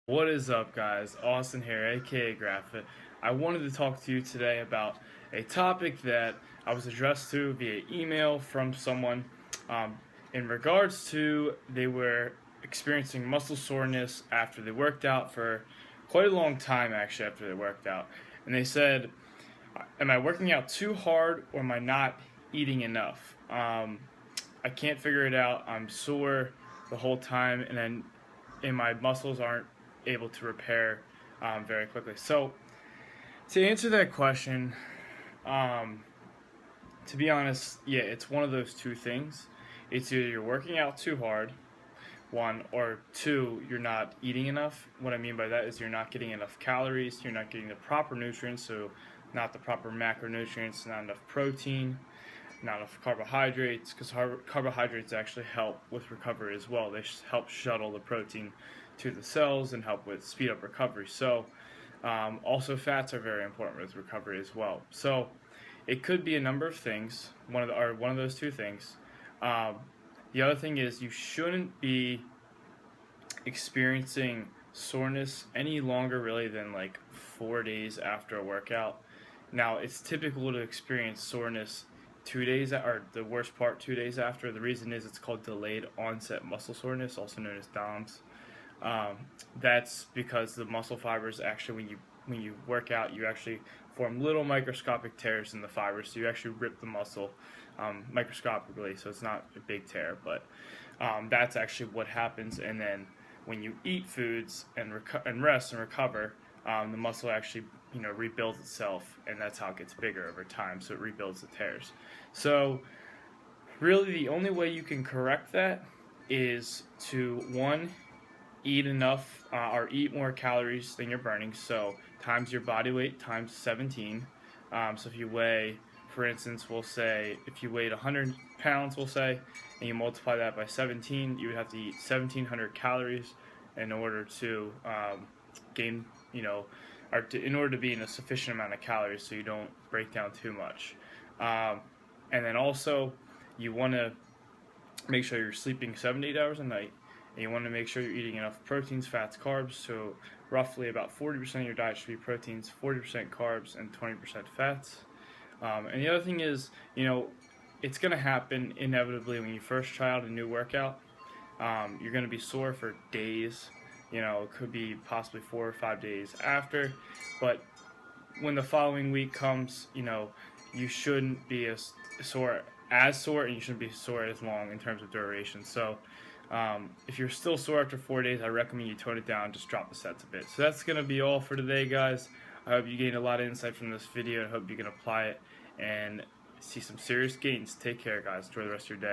What is up, guys? Austin here, aka Graphit. I wanted to talk to you today about a topic that I was addressed to via email from someone um, in regards to they were experiencing muscle soreness after they worked out for quite a long time, actually, after they worked out. And they said, am I working out too hard or am I not eating enough? I can't figure it out. I'm sore the whole time, and my muscles aren't able to repair very quickly. So, to answer that question, um, to be honest, yeah, it's one of those two things. It's either you're working out too hard, one, or two, you're not eating enough. What I mean by that is you're not getting enough calories, you're not getting the proper nutrients, so not the proper macronutrients, not enough protein, not enough carbohydrates, because carbohydrates actually help with recovery as well. They help shuttle the protein to the cells and help with speed up recovery. So also fats are very important with recovery as well. So it could be a number of things, one of those two things. Um, the other thing is you shouldn't be experiencing soreness any longer really than like 4 days after a workout. Now it's typical to experience soreness 2 days, or the worst part 2 days after. The reason is it's called delayed onset muscle soreness, also known as DOMS. Um, that's because the muscle fibers actually, when you work out, you actually form little microscopic tears in the fibers. So you actually rip the muscle microscopically. So it's not a big tear, but that's actually what happens. And then when you eat foods and rest and recover, the muscle actually rebuilds itself, and that's how it gets bigger over time. So it rebuilds the tears. So really, the only way you can correct that is to, one, eat enough or eat more calories than you're burning. So times your body weight times 17. So if you weigh, for instance, we'll say if you weighed 100 pounds, we'll say, and you multiply that by 17, you would have to eat 1,700 calories in order to gain, in order to be in a sufficient amount of calories so you don't break down too much. And then also, you want to make sure you're sleeping 7 to 8 hours a night, and you want to make sure you're eating enough proteins, fats, carbs. So roughly about 40% of your diet should be proteins, 40% carbs, and 20% fats. And the other thing is, it's going to happen inevitably when you first try out a new workout. You're going to be sore for days. It could be possibly 4 or 5 days after. But when the following week comes, you shouldn't be sore, and you shouldn't be sore as long in terms of duration. So if you're still sore after 4 days, I recommend you tone it down, just drop the sets a bit. So that's going to be all for today, guys. I hope you gained a lot of insight from this video, and I hope you can apply it and see some serious gains. Take care, guys. Enjoy the rest of your day.